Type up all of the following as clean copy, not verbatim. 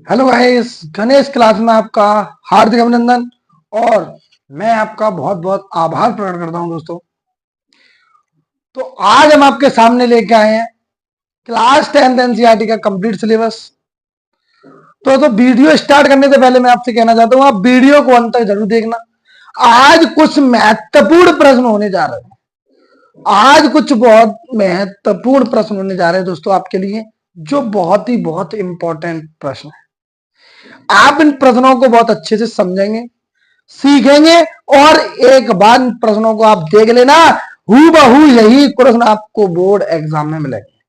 Hello guys, Ganesh class में आपका हार्दिक अभिनंदन और मैं आपका बहुत बहुत आभार प्रकट करता हूं दोस्तों। तो आज हम आपके सामने लेके आए हैं क्लास 10th एनसीईआरटी का कंप्लीट सिलेबस। तो वीडियो स्टार्ट करने से पहले मैं आपसे कहना चाहता हूं, आप वीडियो को अंत तक जरूर देखना। आज कुछ महत्वपूर्ण प्रश्न होने जा रहे हैं। आज कुछ बहुत महत्वपूर्ण प्रश्न होने जा रहे हैं दोस्तों आपके लिए, जो बहुत इंपॉर्टेंट प्रश्न है। आप इन प्रश्नों को बहुत अच्छे से समझेंगे, सीखेंगे और एक बार इन प्रश्नों को आप देख लेना, हूबहू यही प्रश्न आपको बोर्ड एग्जाम में मिलेंगे।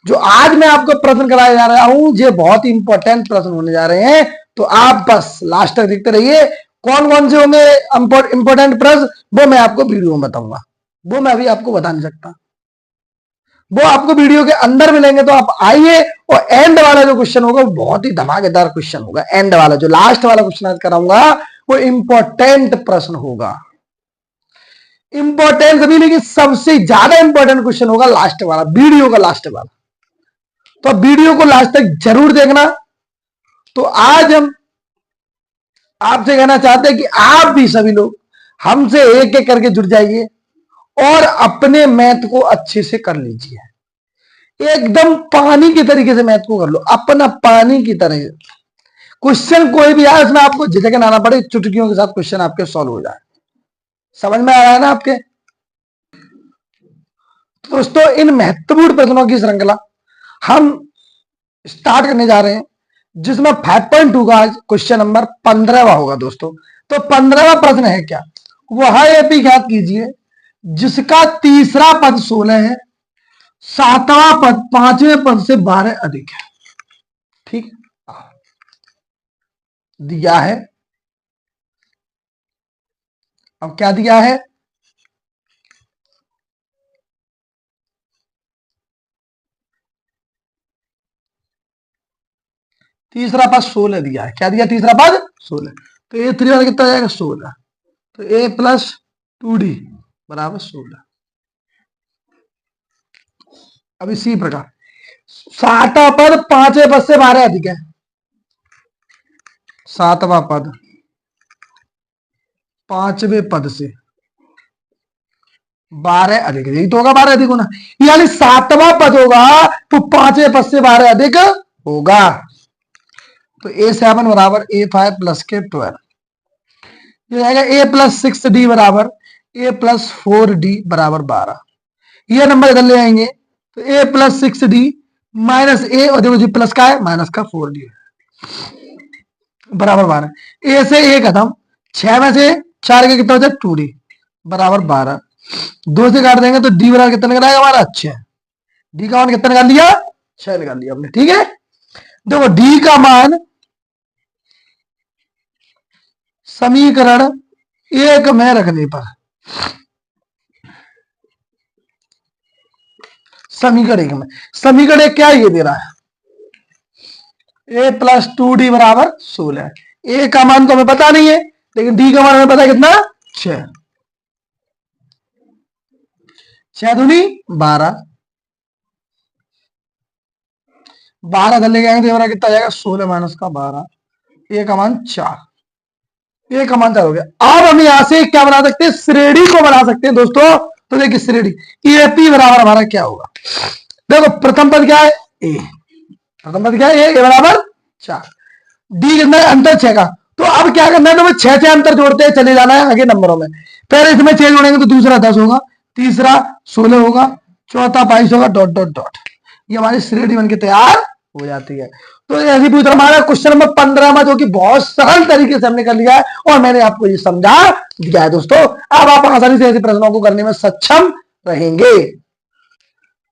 जो आज मैं आपको प्रश्न कराया जा रहा हूं, ये बहुत इंपॉर्टेंट प्रश्न होने जा रहे हैं। तो आप बस लास्ट तक देखते रहिए। कौन कौन से होंगे इंपॉर्टेंट प्रश्न, वो मैं आपको वीडियो में बताऊंगा। वो मैं अभी आपको बता नहीं सकता, वो आपको वीडियो के अंदर मिलेंगे। तो आप आइए, और एंड वाला जो क्वेश्चन होगा वो बहुत ही धमाकेदार क्वेश्चन होगा। एंड वाला जो लास्ट वाला क्वेश्चन आज कराऊंगा वो इंपॉर्टेंट प्रश्न होगा। इंपॉर्टेंट सभी, लेकिन सबसे ज्यादा इंपॉर्टेंट क्वेश्चन होगा लास्ट वाला, वीडियो का लास्ट वाला। तो वीडियो को लास्ट तक जरूर देखना। तो आज हम आपसे कहना चाहते हैं कि आप भी सभी लोग हमसे एक एक करके जुड़ जाइए और अपने मैथ को अच्छे से कर लीजिए। एकदम पानी की तरीके से मैथ को कर लो, अपना पानी की तरह। क्वेश्चन कोई भी आए उसमें आपको झिझक ना आना पड़े, चुटकियों के साथ क्वेश्चन आपके सॉल्व हो जाए। समझ में आ रहा है ना आपके? तो दोस्तों, इन महत्वपूर्ण प्रश्नों की श्रृंखला हम स्टार्ट करने जा रहे हैं, जिसमें 5.2 का आज क्वेश्चन नंबर 15वां होगा दोस्तों। तो 15वां प्रश्न है क्या? वह एपी ज्ञात कीजिए जिसका तीसरा पद 16 है, सातवां पद पांचवें पद से 12 अधिक है। ठीक दिया है। अब क्या दिया है? तीसरा पद 16 दिया है। क्या दिया? तीसरा पद 16। तो ए 3 कितना आ जाएगा? 16। तो ए प्लस 2d बराबर 16। अब इसी प्रकार सातवां पद पांचवें पद से 12 अधिक है। सातवां पद पांचवें पद से 12 अधिक, यही तो होगा 12 अधिक होना, यानी सातवां पद होगा तो पांचवें पद से 12 अधिक होगा। तो A7 बराबर A5 प्लस के 12, ये आएगा A प्लस 6D बराबर A प्लस 4D बराबर 12। ये नंबर इधर ले आएंगे तो A plus 6D minus A, और देखो जी प्लस का है, माइनस का 4D बराबर 12। A से A खत्म, 6 में से 4 के कितना हो जाए? 2D बराबर 12। 2 से काट देंगे तो D बराबर कितना निकल आएगा हमारा? 6। D का मान कितना निकाल लिया? 6 निकाल लिया हमने। ठीक है, देखो D का मान समीकरण 1 में रखने पर, समीकरण 1 में, समीकरण 1 क्या ये दे रहा है? A प्लस 2D बराबर 16। A का मान तो हमें पता नहीं है, लेकिन D का मान हमें पता है कितना? 6। 6 दूनी 12, 12 धर लेके आएंगे तो हमारा कितना जाएगा? 16 माइनस का 12, A का मान 4। A का मान 4 हो गया। अब हम यहां से क्या बना सकते हैं? श्रेणी को बना सकते हैं दोस्तों। तो देखिए श्रेणी AP बराबर हमारा क्या होगा? देखो प्रथम पद क्या है? A, प्रथम पद क्या है? A बराबर 4। D कितना है? अंतर 6 का। तो अब क्या करना है? तो 6 से अंतर जोड़ते हैं, चले जाना है आगे नंबरों में। पहले इसमें 6 जोड़ेंगे तो दूसरा 10 होगा, तीसरा 16 होगा, चौथा 22 होगा, डॉट डॉट डॉट। ये हमारी श्रेणी बनके तैयार हो जाती है। तो ऐसे पूछ रहा हमारा क्वेश्चन नंबर 15 में, जो कि बहुत सरल तरीके से हमने कर लिया है और मैंने आपको ये समझा दिया है दोस्तों। अब आप आसानी से ऐसे प्रश्नों को करने में सक्षम रहेंगे।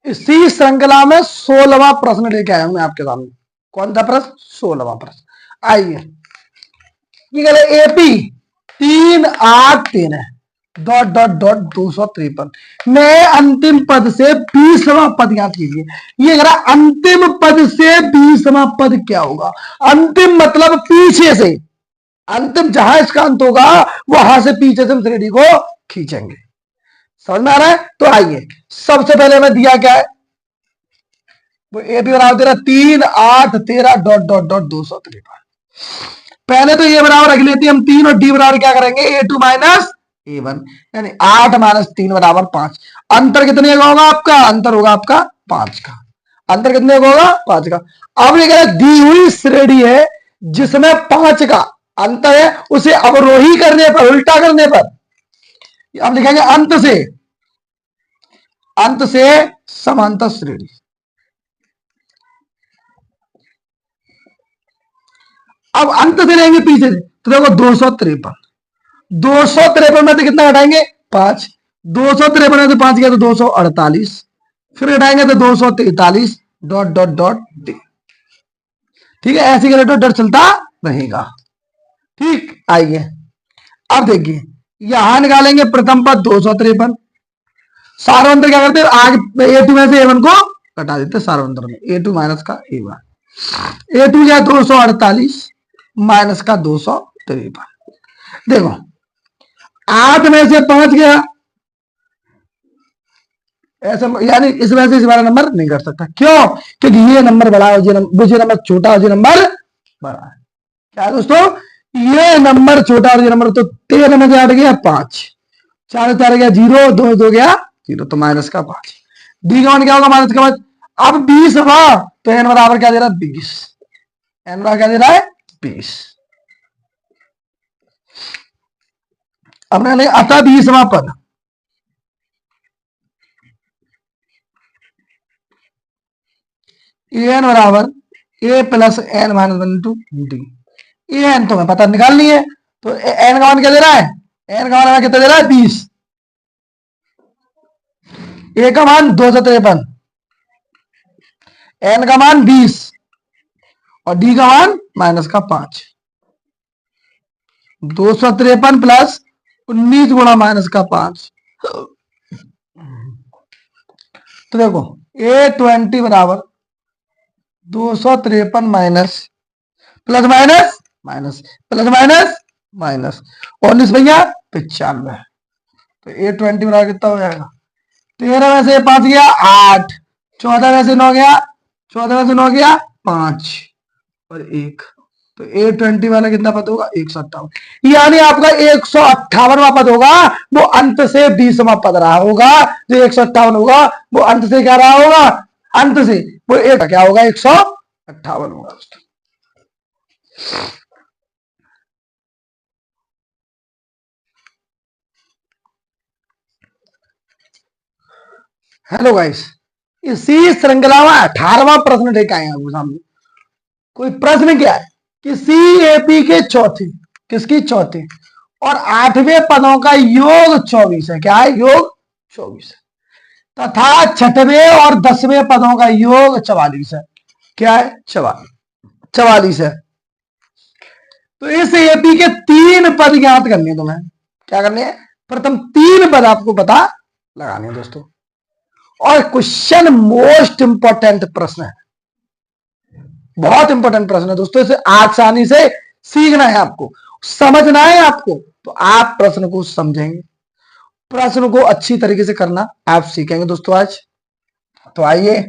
इसी श्रृंखला में 16वां प्रश्न लेके आया हूं मैं आपके सामने। कौन सा प्रश्न? 16वां प्रश्न। आइए, एपी 383 है, डॉट डॉट डॉट 253 में अंतिम पद से 20वां पद ज्ञात कीजिए। ये कह रहा अंतिम पद से 20वां पद क्या होगा? अंतिम मतलब पीछे से, अंतिम जहां इसका अंत होगा वहां से पीछे से हम श्रेणी को खींचेंगे। समझ में आ रहा है? तो आइए, सबसे पहले हमें दिया क्या है? वो ए बी बराबर तेरा 3 8 13 डॉट डॉट डॉट 253। पहले तो ए बराबर रख लेते हैं हम 3 और डी बराबर क्या करेंगे A2 माइनस A1, यानी 8 माइनस 3 बराबर 5। अंतर कितने का होगा आपका? अंतर होगा आपका 5 का। अंतर कितने का होगा? 5 का। अब ये कह दी हुई श्रेणी है जिसमें 5 का अंतर है, उसे अवरोही करने पर, उल्टा करने पर अब लिखेंगे अंत से समांतर श्रेणी। अब अंत से लेंगे पीछे से, तो देखो 253 में से कितना घटाएंगे? 5। 253 में से 5 गया तो 248, फिर घटाएंगे तो 243 डॉट डॉट डॉट डी। ठीक है, ऐसे का डर चलता रहेगा। ठीक, आइए अब देखिए यहां निकालेंगे प्रथम पद 253, सार्वंतर क्या करते हैं? आगे A2 में से A1 को घटा देते सार्वंतर में, A2 माइनस का A1। A2 क्या 248 माइनस का 253। देखो 8 में से 5 गया, ऐसा यानी इस वजह से इस बार नंबर नहीं कर सकता। क्यों? क्योंकि ये नंबर बड़ा है, ये नंबर छोटा है, ये नंबर बड़ा है। क्या है दोस्तों? ये नंबर छोटा और ये नंबर, तो 13 में से 8 गया 5, 4 4 गया 0, 2 2 गया 0, तो माइनस का 5। डी का मान क्या होगा? माइनस का 5। अब 20 हुआ तो एन बराबर क्या दे रहा है? 20। एन बराबर क्या दे रहा है? 20। अब अतः 20वां पद एन बराबर a plus n minus 1 into d. N तो हमें पता निकालनी है, तो एन का मान क्या दे रहा है? एन का मान कितना दे रहा है? 20। ए का मान 253, एन का मान 20 और डी का मान माइनस का 5। 253 प्लस 19 गुणा माइनस का 5, तो देखो A20 बराबर 253 minus plus minus minus plus minus minus 19 भैया 95, तो A20 बराबर कितना हो जाएगा? 13 में से 5 गया 8, 14 में से 9 गया, 14 में से 9 गया 5 और 1, तो A20 वाला कितना पद होगा? 158। यानी आपका 158वां पद होगा, वो अंत से 20वां पद रहा होगा। जो 158 होगा वो अंत से क्या रहा होगा? अंत से वो एक क्या होगा? 158 होगा। हेलो गाइस, इसी श्रृंखला में 18वां प्रश्न लेकर आए आपके सामने। कोई प्रश्न क्या है कि CAP के चौथे, किसकी चौथे और 8वें पदों का योग 24 है। क्या है? योग 24 है। तथा 6वें और 10वें पदों का योग 44 है। क्या है? 44 है। तो इस एपी के 3 पद ज्ञात करने हैं तुम्हें। क्या करने हैं? प्रथम 3 पद आपको पता लगाने हैं दोस्तों। और क्वेश्चन मोस्ट इंपॉर्टेंट प्रश्न है, बहुत इंपॉर्टेंट प्रश्न है दोस्तों। इसे आसानी से सीखना है आपको, समझना है आपको, तो आप प्रश्न को समझेंगे, प्रश्न को अच्छी तरीके से करना आप सीखेंगे दोस्तों आज। तो आइए,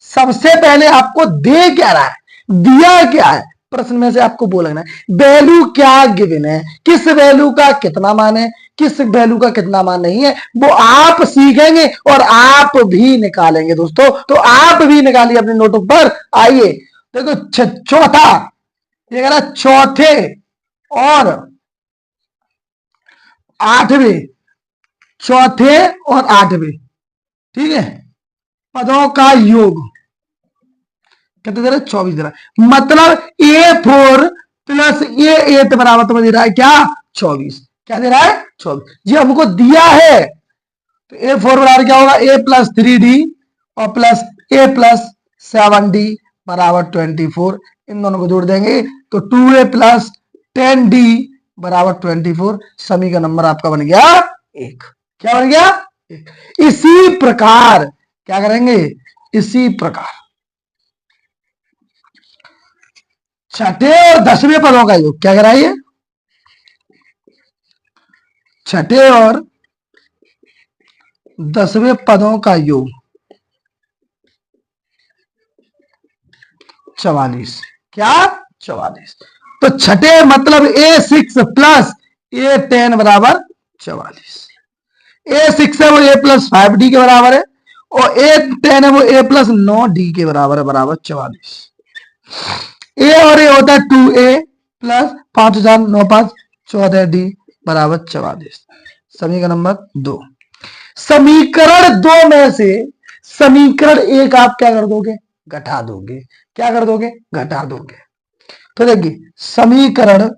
सबसे पहले आपको दे क्या रहा है, दिया क्या है, प्रश्न में से आपको बोलना है वैल्यू क्या गिवन है, किस वैल्यू का कितना मान है, किस वैल्यू का कितना मान नहीं है, वो आप सीखेंगे और आप भी निकालेंगे दोस्तों। तो आप भी निकालिए अपने नोटों पर। आइए देखो, चौथा ये कह रहा चौथे और 8वें, चौथे और 8वें, ठीक है, पदों का योग कितना दे रहा है? 24 दे रहा है। मतलब A4 प्लस A8 बराबर तुम्हें दे रहा है क्या? 24। क्या दे रहा है? 24। जी हमको दिया है, तो A4 बराबर क्या होगा? A प्लस 3D और प्लस A प्लस 7D बराबर 24। इन दोनों को जोड़ देंगे तो 2A प्लस 10D बराबर 24। समी का नंबर आपका बन गया 1। क्या बन गया? 1। इसी प्रकार क्या करेंगे? इसी प्रकार 6ठे और 10वें पदों का योग क्या कराइए? 6ठे और 10वें पदों का योग 44। क्या? 44। तो छठे मतलब A6 प्लस A10 बराबर 44। A6 है वो A+5D के बराबर है, और A10 है वो A+9D के बराबर है, बराबर 44। ए और ए होता है 2A प्लस 5009 14D बराबर 44। समीकरण नंबर 2। समीकरण 2 में से समीकरण 1 आप क्या कर दोगे? घटा दोगे। क्या कर दोगे? घटा दोगे। तो देखिए समीकरण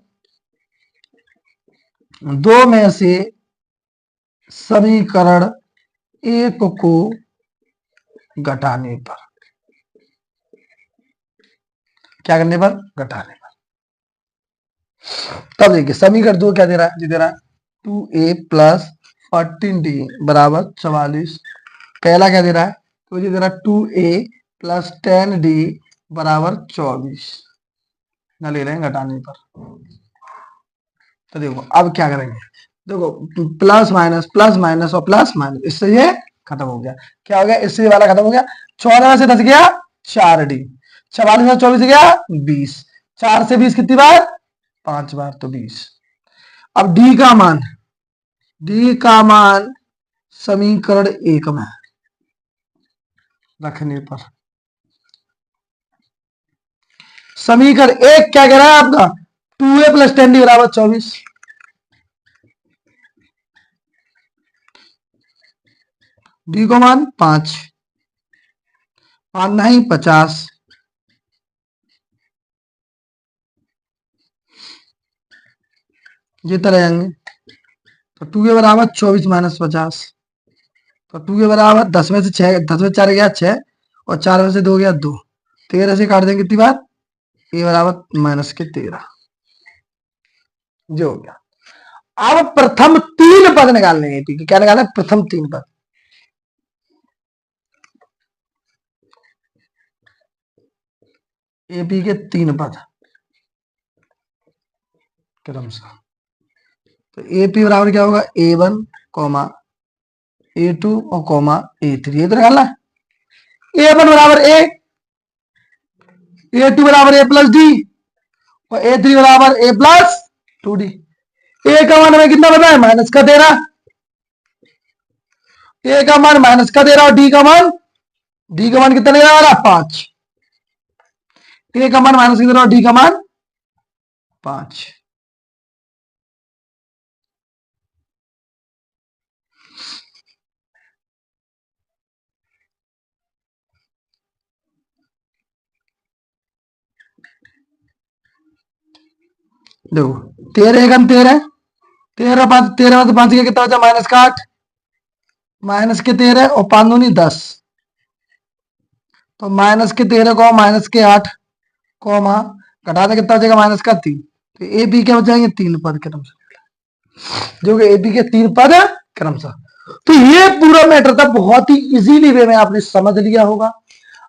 2 में से समीकरण 1 को घटाने पर, क्या करने पर? घटाने पर। तब देखिए समीकरण 2 क्या दे रहा है? जी दे रहा है 2A प्लस 14D बराबर 44। पहला क्या दे रहा है? तो ये दे रहा है 2A प्लस 10D बराबर 24 ना, ले रहे हैं घटाने पर। तो देखो अब क्या करेंगे, देखो प्लस माइनस और प्लस माइनस, इससे ये खत्म हो गया। क्या हो गया? इससे ये वाला खत्म हो गया। 14 से 10 गया 4D, 44 से 24 गया 20, 4 से 20 कितनी बार? 5 बार, तो 20। अब D का मान, D का मान समीकरण 1 में रखने पर, समीकरण 1 क्या कह रहा है आपका? 2A प्लस 10D बराबर 24। डी को मान 5, 5 नहीं 50, ये तरह जाएंगे। तो 2A बराबर 24 माइनस 50, तो 2A बराबर 10 में से 6, 10 में 4 गया 6, और 4 में से 2 गया 2, 13 से काट देंगे कितनी बार? ए बराबर माइनस के 13, जो हो गया। अब प्रथम 3 पद निकालने हैं, ठीक है? क्या निकालना है? प्रथम 3 पद। एपी के 3 पद क्रमशः। तो एपी बराबर क्या होगा? A1 कॉमा A2 और कॉमा A3, ये तो निकालना है। A1 बराबर A, A2 बराबर A प्लस डी, और A3 बराबर A प्लस 2D। ए का मान हमें कितना पता है? माइनस का 13। ए का मान माइनस का 13 और डी का मान, डी का मान कितना ले रहा है? 5। ए का मान माइनस कितना और डी का मान 5। देखो 13 एकम 13, 13 5, 13 में से 5 कितना बचा? माइनस का 8, माइनस के 13 और 5 दूनी 10, तो माइनस के 13 को माइनस के 8 कॉमा घटा दे कितना बचेगा? माइनस का 3। तो ए बी क्या बचाएंगे? 3 पद क्रमशः, जो कि ए बी के 3 पद क्रमशः। तो ये पूरा मैटर था, बहुत ही इजीली वे में आपने समझ लिया होगा,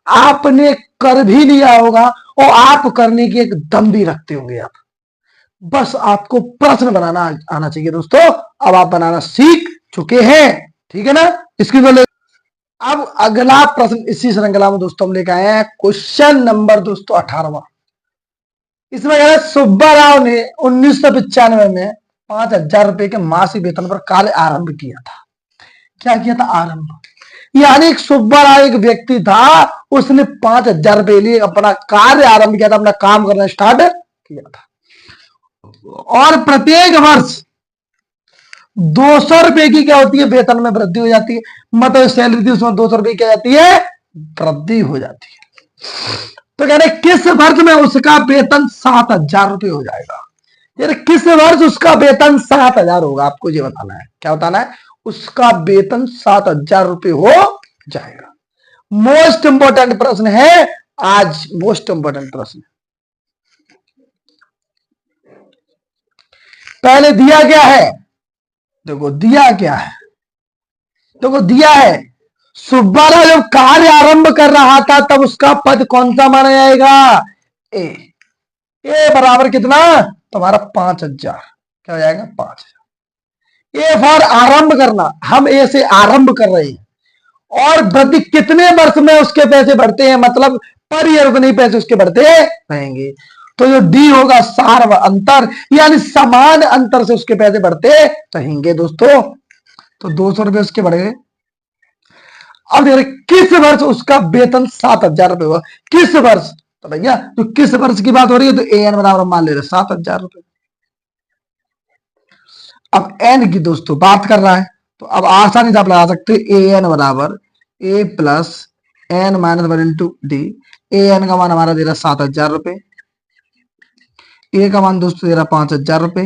आपने कर भी लिया होगा, और आप करने की एक दम भी रखते होंगे। आप बस आपको प्रश्न बनाना आना चाहिए दोस्तों। अब आप बनाना सीख चुके हैं, ठीक है ना? इसकी तो अब अगला प्रश्न इसी श्रृंखला में दोस्तों हम लेकर आए हैं, क्वेश्चन नंबर दोस्तों 18वां। इसमें कह रहे सुब्बा राव ने 1995 में 5,000 रुपए के मासिक वेतन पर कार्य आरंभ किया था। क्या किया था? आरंभ। यानी एक सुब्बा राव एक व्यक्ति था, उसने 5,000 रुपए लिए अपना कार्य आरंभ किया था, अपना काम करना स्टार्ट किया था, और प्रत्येक वर्ष 200 रुपए की क्या होती है? वेतन में वृद्धि हो जाती है। मतलब सैलरी थी उसमें 200 रुपए क्या जाती है? वृद्धि हो जाती है। तो कह रहे किस वर्ष में उसका वेतन 7,000 रुपए हो जाएगा? यार किस वर्ष उसका वेतन 7,000 होगा? आपको ये बताना है। क्या बताना है? उसका वेतन 7,000 रुपए हो जाएगा। मोस्ट इंपोर्टेंट प्रश्न है आज, मोस्ट इंपोर्टेंट प्रश्न। पहले दिया क्या है? देखो दिया क्या है, देखो दिया है सुब्बाराव जब कार्य आरंभ कर रहा था तब उसका पद कौन सा माना जाएगा? ए। ए बराबर कितना? तुम्हारा 5,000। क्या हो जाएगा? 5,000। ए फॉर आरंभ करना, हम ए से आरंभ कर रहे हैं, और वृद्धि कितने वर्ष में उसके पैसे बढ़ते हैं? मतलब पर ईयर उतने ही पैसे उसके बढ़ते रहेंगे। तो जो डी होगा सार अंतर, यानी समान अंतर से उसके पैसे बढ़ते रहेंगे दोस्तों। तो 200 रुपए उसके बढ़ गए। अब देख रहे किस वर्ष उसका वेतन 7,000 रुपए हुआ, किस वर्ष? तो भैया तो किस वर्ष की बात हो रही है, तो ए एन बराबर मान ले रहे 7,000 रुपए। अब एन की दोस्तों बात कर रहा है, तो अब आसानी से आप लगा सकते हैं ए एन बराबर a plus n minus one into d. A n का मान हमारा दे रहा 7,000 रुपए, ए का मान दोस्तों दे रहा 5,000 रुपए,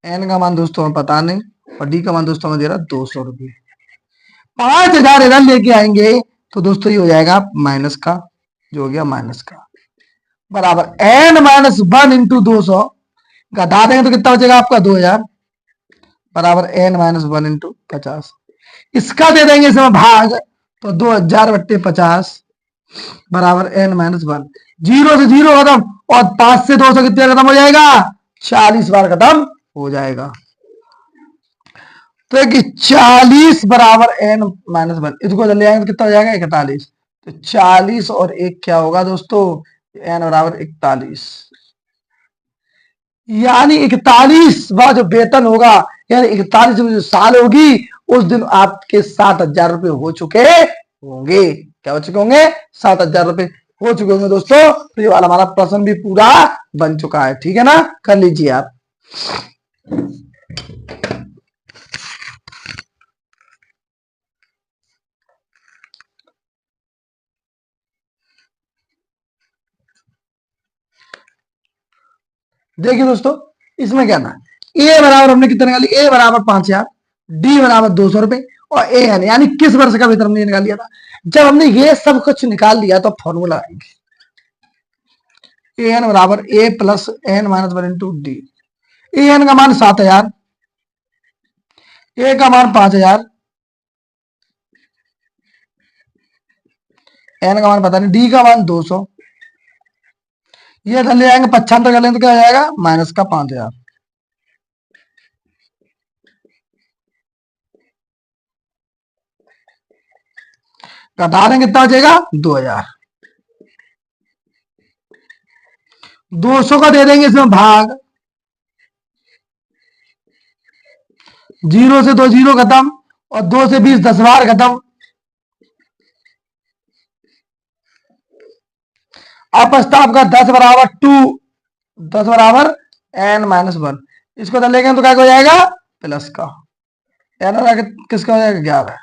एन का मान दोस्तों हमें पता नहीं, और डी का मान दोस्तों हमें दे रहा 200 रुपए। 5,000 इधर लेके आएंगे तो दोस्तों ये हो जाएगा माइनस का, जो हो गया माइनस का, बराबर एन माइनस वन इंटू 200, घटा देंगे तो कितना बचेगा आपका 2,000, बराबर एन माइनस वन इंटू 50। इसका दे देंगे इसमें भाग, तो 2,000 बट्टे 50 बराबर एन माइनस वन। जीरो से जीरो खत्म, और 5 से 200 कितने खत्म हो जाएगा, 40 बार खत्म हो जाएगा। तो 40 बराबर एन माइनस वन, इसको ले आएंगे तो कितना हो जाएगा 41। तो 40 और एक क्या होगा दोस्तों, एन बराबर 41, यानी 41वां जो वेतन होगा, यानी 41 जो साल होगी, उस दिन आपके 7,000 रुपए हो चुके होंगे। क्या हो चुके होंगे, 7,000 रुपए हो चुके होंगे दोस्तों। तो ये वाला हमारा प्रश्न भी पूरा बन चुका है, ठीक है ना, कर लीजिए आप। देखिए दोस्तों, इसमें क्या था, ए बराबर हमने कितना निकाली, ए बराबर 5,000, डी बराबर 200 रुपए, और ए एन यानी किस वर्ष का वेतन हमने निकाल लिया था। जब हमने ये सब कुछ निकाल लिया तो फॉर्मूला आएंगे, ए एन बराबर a plus n minus one into d. A n का मान 7,000, ए का मान 5,000, एन का मान पता नहीं, डी का मान 200। ये ले आएंगे 95 कर लेंगे तो क्या हो जाएगा, माइनस का 5,000, घटा देंगे कितना बचेगा 2,000। 200 का दे देंगे इसमें भाग, जीरो से 2 जीरो खत्म, और 2 से 20 10 बार खत्म। अब बचता आपका 10 बराबर 2, 10 बराबर एन माइनस वन। इसको तो लेंगे तो क्या हो जाएगा, प्लस का, एन किसका हो जाएगा 11,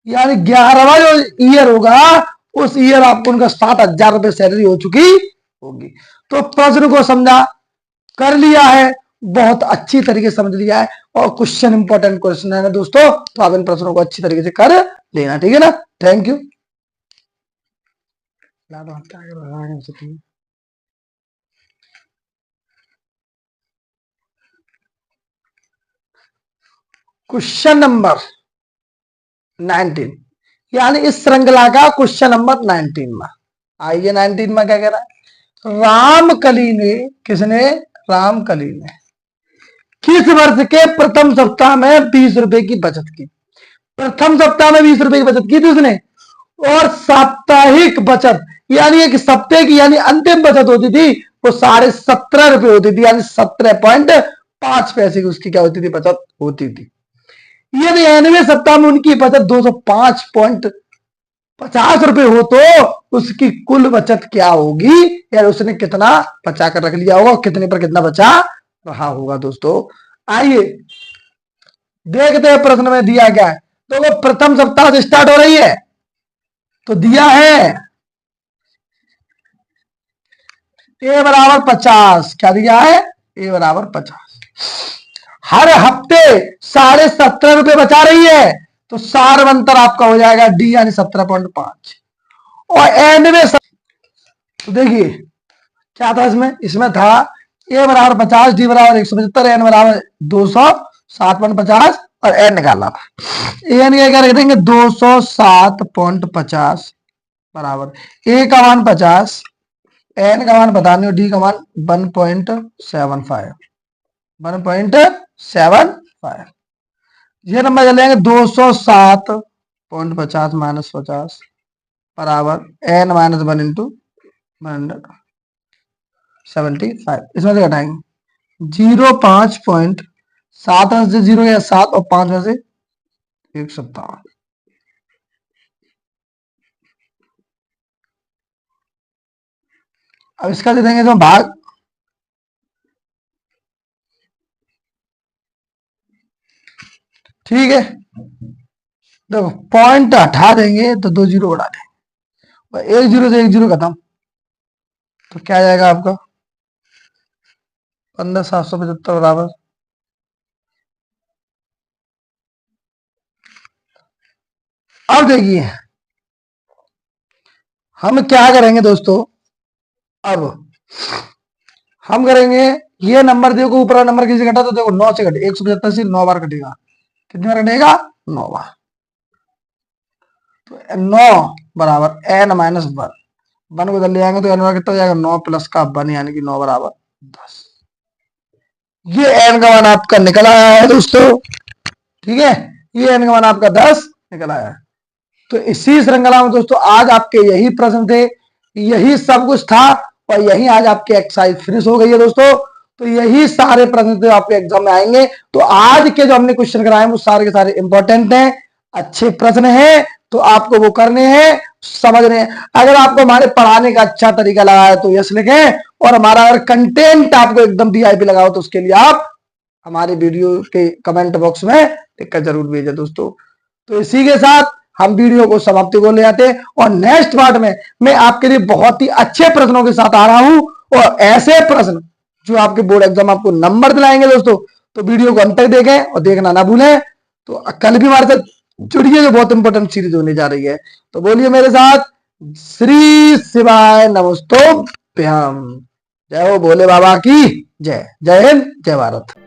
यानी 11वां जो ईयर होगा, उस ईयर आपको उनका 7,000 रुपए सैलरी हो चुकी होगी। तो प्रश्न को समझा, कर लिया है, बहुत अच्छी तरीके से समझ लिया है, और क्वेश्चन इंपॉर्टेंट क्वेश्चन है ना दोस्तों, तो आप इन प्रश्नों को अच्छी तरीके से कर लेना, ठीक है ना। Thank you. क्वेश्चन नंबर 19, यानी इस श्रृंखला का क्वेश्चन नंबर 19 में। आइए 19 में क्या कह रहा है, रामकली ने, किसने, रामकली ने किस वर्ष के प्रथम सप्ताह में 20 रुपए की बचत की। प्रथम सप्ताह में 20 रुपए की बचत की थी उसने, और साप्ताहिक बचत यानी एक सप्ताह की, यानी अंतिम बचत होती थी वो 17.5 रुपए होती थी, यानी 17.5 पैसे की उसकी क्या होती थी, बचत होती थी। यदि 90वें सप्ताह में उनकी बचत 205.50 रुपए हो तो उसकी कुल बचत क्या होगी, यार उसने कितना बचा कर रख लिया होगा, और कितने पर कितना बचा रहा होगा दोस्तों। आइए देखते हैं प्रश्न में दिया क्या है। तो वो प्रथम सप्ताह से स्टार्ट हो रही है, तो दिया है ए बराबर 50, क्या दिया है, ए बराबर 50। हर हफ्ते 17.5 रुपए बचा रही है, तो सार अंतर आपका हो जाएगा डी, यानी 17.5। और एंड में तो देखिए क्या था इसमें, इसमें था ए बराबर 50, डी बराबर 175, एन बराबर 200, 7.50, और एन निकालना था। एन क्या रख देंगे 207.50 बराबर ए का मान 50, एन का मान पता नहीं, डी का मान 1.75, 1.75। ये नंबर चलेंगे 207.50 माइनस 50, बराबर n-1 इंटू 175। इसमें से घटाएंगे 0.5 में से 0 या 7 और 5 में से 157। अब इसका दे देंगे तो भाग, ठीक है। देखो पॉइंट हटा देंगे तो 2 जीरो बढ़ा देंगे, और 1 जीरो से 1 जीरो खत्म, तो क्या आ जाएगा आपका 15,775 बराबर। अब देखिए हम क्या करेंगे दोस्तों, अब हम करेंगे ये नंबर, देखो ऊपर नंबर किसी घटा तो देखो 9 से घटे, 175 से 9 बार कटेगा, कितनी बार कटेगा 9 बार। तो 9 बराबर n-1, 1 को इधर ले आएंगे तो n बराबर कितना हो जाएगा 9 प्लस का 1 यानी कि 9 बराबर 10। ये n का मान आपका निकल आया है दोस्तों, ठीक है, ये n का मान आपका 10 निकल आया है। तो इसी श्रृंखला में दोस्तों आज आपके यही प्रश्न थे, यही सब कुछ था, और यही आज आपकी एक्सरसाइज फिनिश हो गई है दोस्तों। तो यही सारे प्रश्न थे आपके एग्जाम में आएंगे। तो आज के जो हमने क्वेश्चन कराए वो सारे के सारे इंपॉर्टेंट हैं, अच्छे प्रश्न हैं, तो आपको वो करने हैं, समझने हैं। अगर आपको हमारे पढ़ाने का अच्छा तरीका लगा है तो यस लिखें, और हमारा अगर कंटेंट आपको एकदम वीआईपी लगा हो तो उसके लिए आप हमारे वीडियो के कमेंट बॉक्स में लिखकर जरूर भेजें दोस्तों। तो इसी के साथ हम वीडियो को समाप्ति को ले आते हैं, और नेक्स्ट पार्ट में मैं आपके लिए बहुत ही अच्छे प्रश्नों के साथ आ रहा हूं, और ऐसे प्रश्न जो आपके बोर्ड एग्जाम आपको नंबर दिलाएंगे दोस्तों। तो वीडियो को अंत तक देखें और देखना ना भूलें। तो कल भी हमारे साथ जुड़िए, जो बहुत इंपॉर्टेंट सीरीज होने जा रही है। तो बोलिए मेरे साथ, श्री शिवाय नमस्तोभ्यम। जय हो भोले बाबा की जय। जय हिंद, जय भारत।